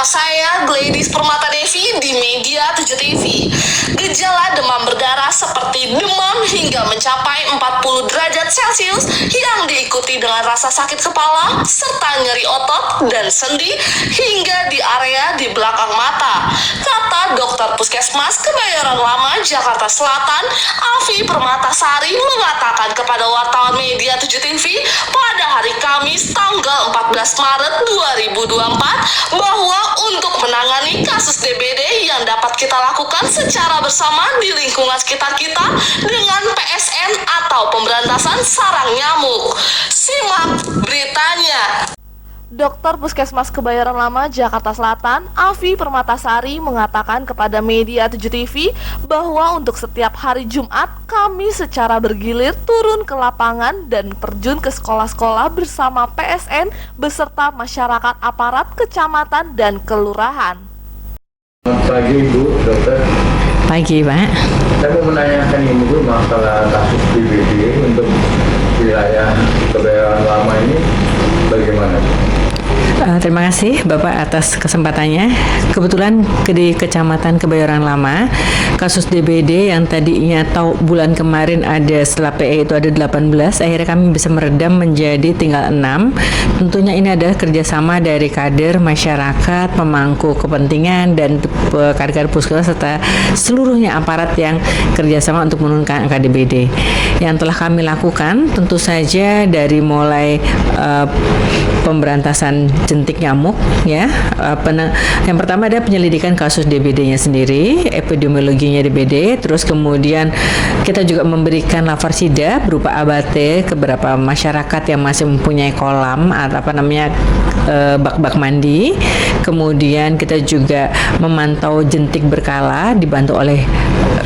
bersama saya Gladys Permata Devi di Media 7 TV. Gejala demam berdarah seperti demam hingga mencapai 40 derajat Celcius yang diikuti dengan rasa sakit kepala serta nyeri otot dan sendi hingga di area di belakang mata. Kata Dokter Puskesmas Kebayoran Lama Jakarta Selatan, Afi Permatasari mengatakan kepada wartawan Media 7 TV pada hari Kamis tanggal 14 Maret 2024 bahwa untuk menangani kasus DBD yang dapat kita lakukan secara bersama di lingkungan sekitar kita dengan PSN atau pemberantasan sarang nyamuk. Simak beritanya. Dokter Puskesmas Kebayoran Lama Jakarta Selatan, Afi Permatasari mengatakan kepada Media 7 TV bahwa untuk setiap hari Jumat kami secara bergilir turun ke lapangan dan terjun ke sekolah-sekolah bersama PSN beserta masyarakat aparat kecamatan dan kelurahan. Selamat pagi Bu Dokter. Pagi Pak. Saya mau menanyakan ini Bu, masalah kasus DBD untuk wilayah Kebayoran Lama ini bagaimana? Terima kasih Bapak atas kesempatannya. Kebetulan di Kecamatan Kebayoran Lama, kasus DBD yang tadinya bulan kemarin ada setelah PE itu ada 18, akhirnya kami bisa meredam menjadi tinggal 6. Tentunya ini adalah kerjasama dari kader, masyarakat, pemangku kepentingan, dan kader puskesmas serta seluruhnya aparat yang kerjasama untuk menurunkan angka DBD. Yang telah kami lakukan tentu saja dari mulai pemberantasan jentik nyamuk ya. Yang pertama ada penyelidikan kasus DBD-nya sendiri, epidemiologinya DBD, terus kemudian kita juga memberikan lafarsida berupa ABT ke beberapa masyarakat yang masih mempunyai kolam atau bak-bak mandi. Kemudian kita juga memantau jentik berkala dibantu oleh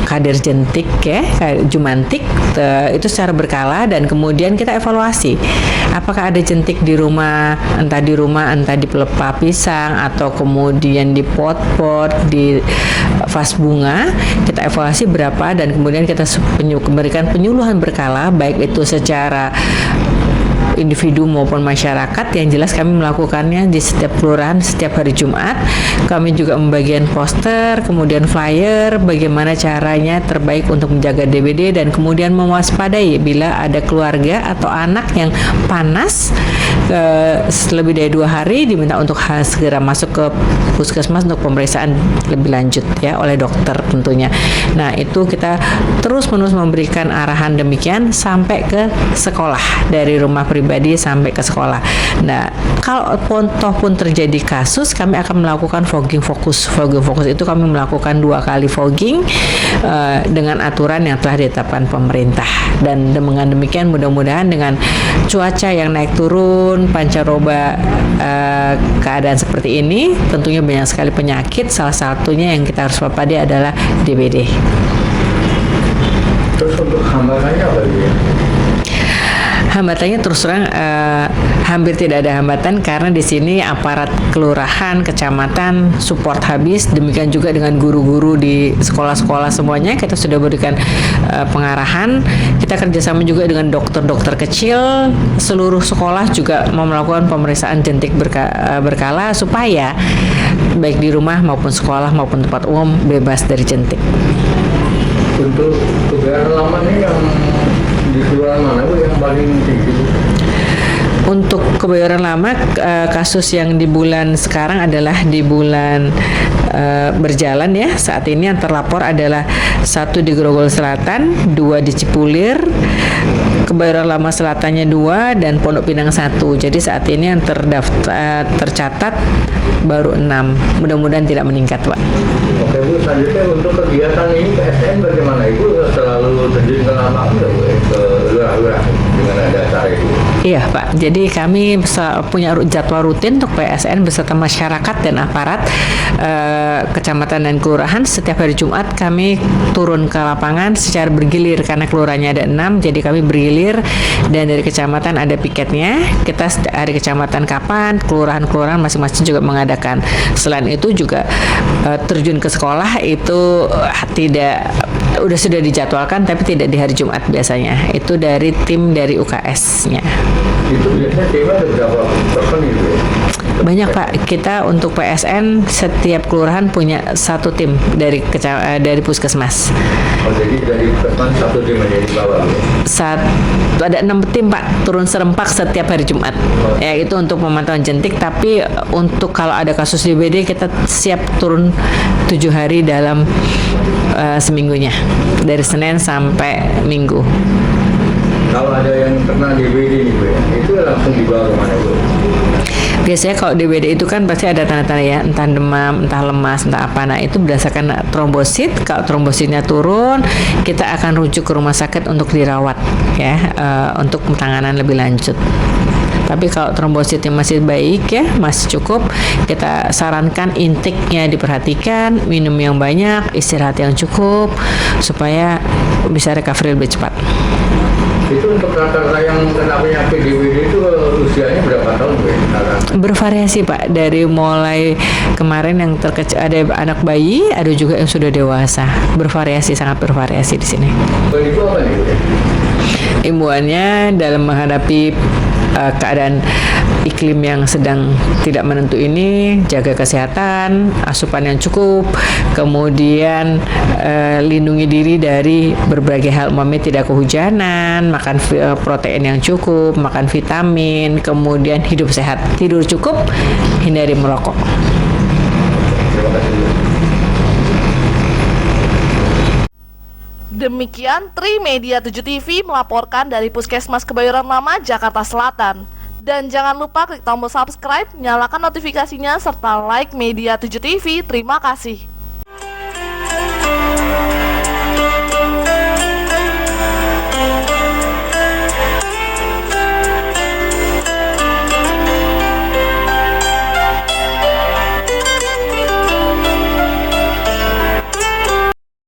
kader jentik ya, Jumantik itu secara berkala, dan kemudian kita evaluasi apakah ada jentik di rumah, entah di pelepah pisang atau kemudian di pot-pot, di vas bunga. Kita evaluasi berapa dan kemudian kita memberikan penyuluhan berkala baik itu secara individu maupun masyarakat. Yang jelas kami melakukannya di setiap kelurahan setiap hari Jumat. Kami juga membagikan poster, kemudian flyer bagaimana caranya terbaik untuk menjaga DBD, dan kemudian mewaspadai bila ada keluarga atau anak yang panas lebih dari 2 hari diminta untuk segera masuk ke puskesmas untuk pemeriksaan lebih lanjut ya oleh dokter tentunya. Nah, itu kita terus-menerus memberikan arahan demikian sampai ke sekolah, dari rumah pribadi sampai ke sekolah. Nah, kalau pun terjadi kasus, kami akan melakukan fogging fokus. Fogging fokus itu kami melakukan 2 kali fogging dengan aturan yang telah ditetapkan pemerintah. Dan dengan demikian mudah-mudahan dengan cuaca yang naik turun, pancaroba keadaan seperti ini, tentunya banyak sekali penyakit. Salah satunya yang kita harus waspadai adalah DBD. Terus untuk hambatannya apa ya? Hambatannya terus terang hampir tidak ada hambatan karena di sini aparat kelurahan, kecamatan support habis, demikian juga dengan guru-guru di sekolah-sekolah semuanya kita sudah berikan pengarahan. Kita kerjasama juga dengan dokter-dokter kecil, seluruh sekolah juga mau melakukan pemeriksaan jentik berkala supaya baik di rumah maupun sekolah maupun tempat umum bebas dari jentik. Untuk Kebayoran Lama ini yang di kelurahan mana Bu yang paling tinggi? Untuk Kebayoran Lama, kasus yang di bulan sekarang adalah di bulan berjalan ya. Saat ini yang terlapor adalah 1 di Grogol Selatan, 2 di Cipulir, Kebayoran Lama Selatannya 2, dan Pondok Pinang 1. Jadi saat ini yang tercatat baru 6. Mudah-mudahan tidak meningkat, Pak. Oke Bu, selanjutnya untuk kegiatan ini PSN bagaimana? Ibu selalu terjun ke lapangan nggak Bu, ke lurah-lurah dengan ada acara itu? Iya Pak, jadi kami punya jadwal rutin untuk PSN beserta masyarakat dan aparat kecamatan dan kelurahan. Setiap hari Jumat kami turun ke lapangan secara bergilir karena kelurahannya ada 6, jadi kami bergilir, dan dari kecamatan ada piketnya. Kita hari kecamatan kapan, kelurahan-kelurahan masing-masing juga mengadakan. Selain itu juga terjun ke sekolah itu sudah dijadwalkan tapi tidak di hari Jumat biasanya. Itu dari tim dari UKS-nya. Itu biasanya tema ada berapa person itu? Banyak Pak, kita untuk PSN setiap kelurahan punya satu tim dari puskesmas. Oh, jadi dari puskesmas satu tim aja di bawah. Ada 6 tim Pak, turun serempak setiap hari Jumat. Ya itu untuk pemantauan jentik, tapi untuk kalau ada kasus DBD kita siap turun 7 hari dalam seminggunya, dari Senin sampai Minggu. Kalau ada yang kena DBD nih Bu, itu langsung dibawa ke mana Bu? Biasanya kalau DBD itu kan pasti ada tanda-tanda ya, entah demam, entah lemas, entah apa. Nah itu berdasarkan trombosit. Kalau trombositnya turun, kita akan rujuk ke rumah sakit untuk dirawat ya, untuk penanganan lebih lanjut. Tapi kalau trombositnya masih baik ya, masih cukup, kita sarankan intake-nya diperhatikan, minum yang banyak, istirahat yang cukup, supaya bisa recovery lebih cepat. Itu untuk rata-rata yang kena penyakit DBD itu usianya berapa tahun Bu? Bervariasi Pak, dari mulai kemarin yang terkecil ada anak bayi, ada juga yang sudah dewasa. Bervariasi, sangat bervariasi di sini. Itu apa nih Bu? Imbuannya dalam menghadapi keadaan iklim yang sedang tidak menentu ini, jaga kesehatan, asupan yang cukup, kemudian lindungi diri dari berbagai hal, tidak kehujanan, makan protein yang cukup, makan vitamin, kemudian hidup sehat, tidur cukup, hindari merokok. Terima kasih Bu. Demikian Trimedia 7 TV melaporkan dari Puskesmas Kebayoran Lama, Jakarta Selatan. Dan jangan lupa klik tombol subscribe, nyalakan notifikasinya, serta like Media 7 TV. Terima kasih.